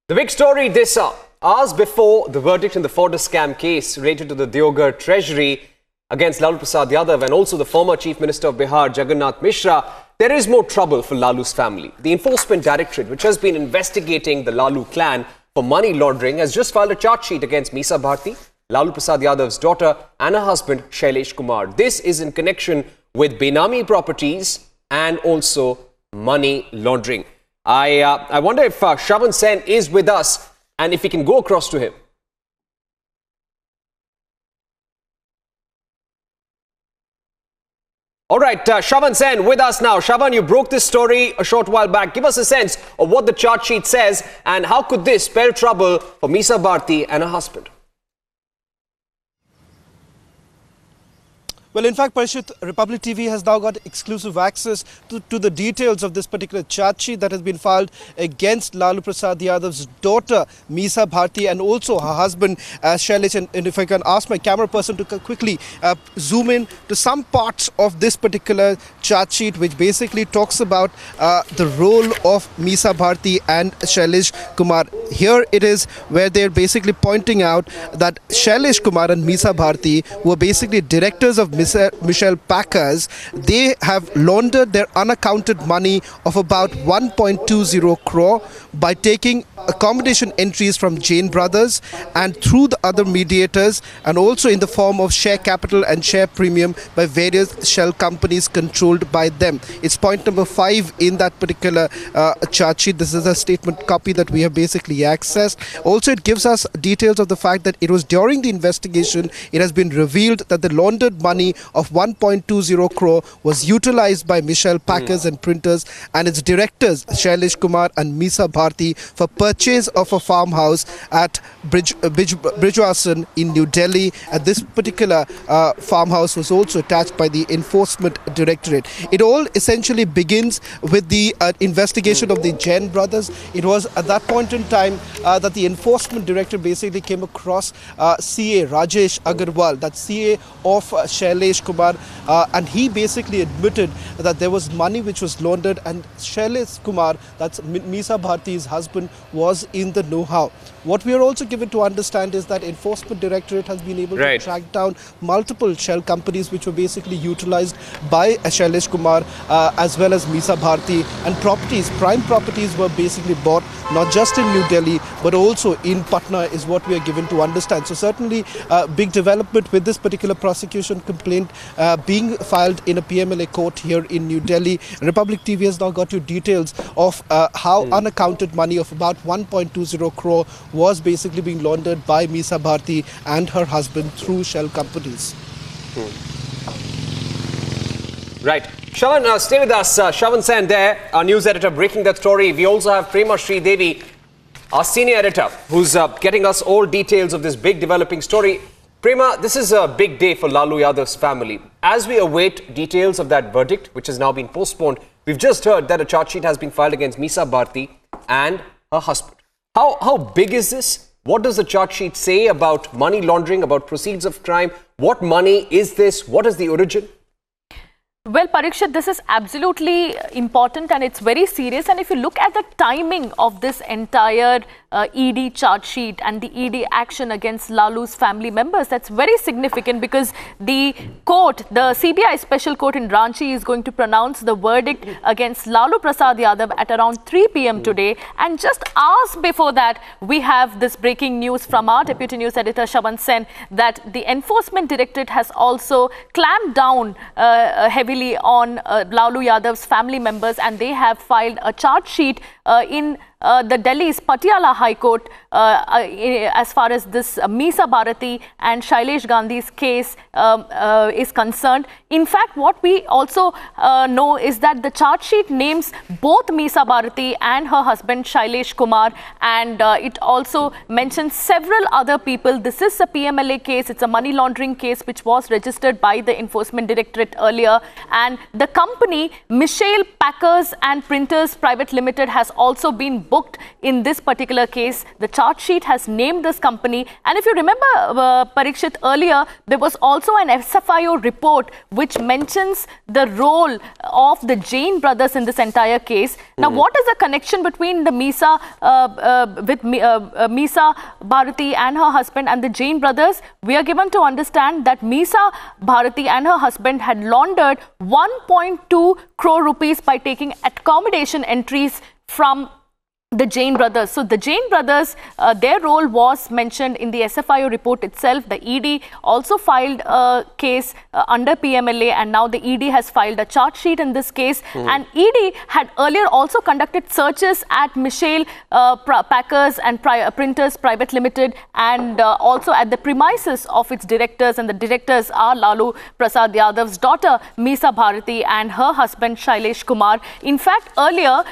The big story this hours before the verdict in the Ford scam case related to the Deoghar Treasury against Lalu Yadav and also the former Chief Minister of Bihar, Jagannath Mishra, there is more trouble for Lalu's family. The Enforcement Directorate, which has been investigating the Lalu clan for money laundering, has just filed a charge sheet against Misa Bharti, Lalu Yadav's daughter, and her husband, Shailesh Kumar. This is in connection with Benami properties and also money laundering. I wonder if Shravan Sen is with us and if we can go across to him. All right, Shravan Sen with us now. Shravan, you broke this story a short while back. Give us a sense of what the charge sheet says and how could this spell trouble for Misa Bharti and her husband? Well, in fact, Parishit, Republic TV has now got exclusive access to the details of this particular charge sheet that has been filed against Lalu Yadav's daughter, Misa Bharti, and also her husband, Shailesh. And if I can ask my camera person to quickly zoom in to some parts of this particular charge sheet, which basically talks about the role of Misa Bharti and Shailesh Kumar. Here it is where they're basically pointing out that Shailesh Kumar and Misa Bharti were basically directors of Michelle Packers. They have laundered their unaccounted money of about 1.20 crore by taking accommodation entries from Jain Brothers and through the other mediators, and also in the form of share capital and share premium by various shell companies controlled by them. It's point number 5 in that particular charge sheet. This is a statement copy that we have basically accessed. Also, it gives us details of the fact that it was during the investigation it has been revealed that the laundered money of 1.20 crore was utilized by Michelle Packers and Printers and its directors Shailesh Kumar and Misa Bharti for purchase of a farmhouse at Brijwasan in New Delhi. And this particular farmhouse was also attached by the Enforcement Directorate. It all essentially begins with the investigation of the Jain Brothers. It was at that point in time that the Enforcement Directorate basically came across CA Rajesh Agarwal, that's CA of Shailesh Kumar, and he basically admitted that there was money which was laundered, and Shailesh Kumar, that's Misa Bharti's husband, was in the know-how. What we are also given to understand is that Enforcement Directorate has been able to track down multiple shell companies which were basically utilized by Shailesh Kumar as well as Misa Bharti, and properties, prime properties were basically bought not just in New Delhi but also in Patna is what we are given to understand. So certainly big development with this particular prosecution complaint being filed in a PMLA court here in New Delhi. Republic TV has now got you details of how unaccounted money of about 1.20 crore was basically being laundered by Misa Bharti and her husband through shell companies. Right. Shravan, stay with us. Shravan Sen there, our news editor, breaking that story. We also have Prema Sridevi, our senior editor, who's getting us all details of this big developing story. Prema, this is a big day for Lalu Yadav's family. As we await details of that verdict, which has now been postponed, we've just heard that a charge sheet has been filed against Misa Bharti and her husband. How big is this? What does the charge sheet say about money laundering, about proceeds of crime? What money is this? What is the origin? Well, Parikshit, this is absolutely important and it's very serious. And if you look at the timing of this entire ED charge sheet and the ED action against Lalu's family members, that's very significant because the court, the CBI Special Court in Ranchi, is going to pronounce the verdict against Lalu Yadav at around 3 p.m. today. And just hours before that, we have this breaking news from our Deputy News Editor Shravan Sen that the Enforcement Directorate has also clamped down heavily on Lalu Yadav's family members, and they have filed a charge sheet in the Delhi's Patiala High Court as far as this Misa Bharti and Shailesh Gandhi's case is concerned. In fact, what we also know is that the charge sheet names both Misa Bharti and her husband Shailesh Kumar, and it also mentions several other people. This is a PMLA case. It's a money laundering case which was registered by the Enforcement Directorate earlier, and the company Michelle Packers and Printers Private Limited has also been booked in this particular case. The charge sheet has named this company. And if you remember, Parikshit, earlier, there was also an SFIO report which mentions the role of the Jain brothers in this entire case. Now, what is the connection between the Misa Bharati and her husband and the Jain brothers? We are given to understand that Misa Bharati and her husband had laundered 1.2 crore rupees by taking accommodation entries from the Jain brothers. So the Jain brothers, their role was mentioned in the SFIO report itself. The ED also filed a case under PMLA, and now the ED has filed a charge sheet in this case. And ED had earlier also conducted searches at Michelle Packers and Printers Private Limited, and also at the premises of its directors. And the directors are Lalu Prasad Yadav's daughter Misa Bharati and her husband Shailesh Kumar. In fact, earlier,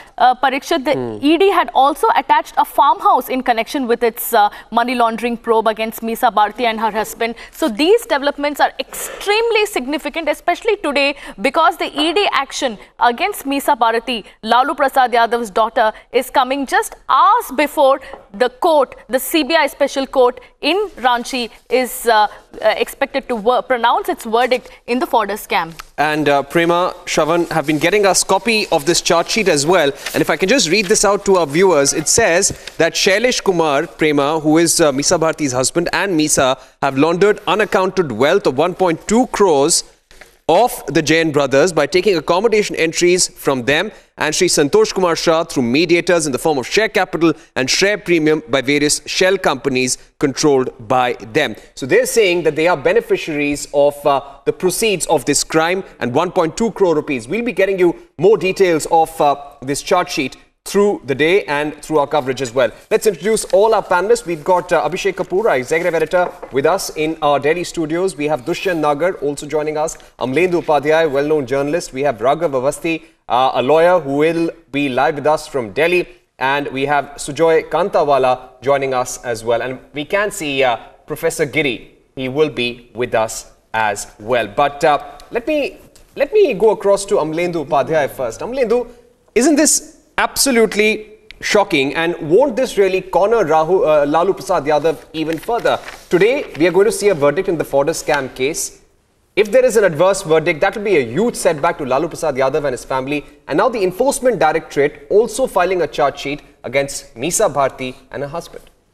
Parikshit, the ED had also attached a farmhouse in connection with its money laundering probe against Misa Bharati and her husband. So these developments are extremely significant, especially today, because the ED action against Misa Bharati, Lalu Prasad Yadav's daughter, is coming just hours before the court, the CBI Special Court in Ranchi, is expected to pronounce its verdict in the fodder scam. And Prema, Shravan have been getting us copy of this charge sheet as well. And if I can just read this out to our viewers, it says that Shailesh Kumar, Prema, who is Misa Bharati's husband, and Misa have laundered unaccounted wealth of 1.2 crores of the Jain brothers by taking accommodation entries from them and Sri Santosh Kumar Shah through mediators in the form of share capital and share premium by various shell companies controlled by them. So they're saying that they are beneficiaries of the proceeds of this crime and 1.2 crore rupees. We'll be getting you more details of this charge sheet through the day and through our coverage as well. Let's introduce all our panelists. We've got Abhishek Kapoor, our executive editor, with us in our Delhi studios. We have Dushyant Nagar also joining us. Amlendu Upadhyay, well-known journalist. We have Raghav Avasthi, a lawyer who will be live with us from Delhi. And we have Sujoy Kantawala joining us as well. And we can see Professor Giri. He will be with us as well. But let me go across to Amlendu Upadhyay first. Amlendu, isn't this absolutely shocking, and won't this really corner Lalu Prasad Yadav even further? Today, we are going to see a verdict in the fodder scam case. If there is an adverse verdict, that will be a huge setback to Lalu Prasad Yadav and his family. And now the Enforcement Directorate also filing a charge sheet against Misa Bharati and her husband.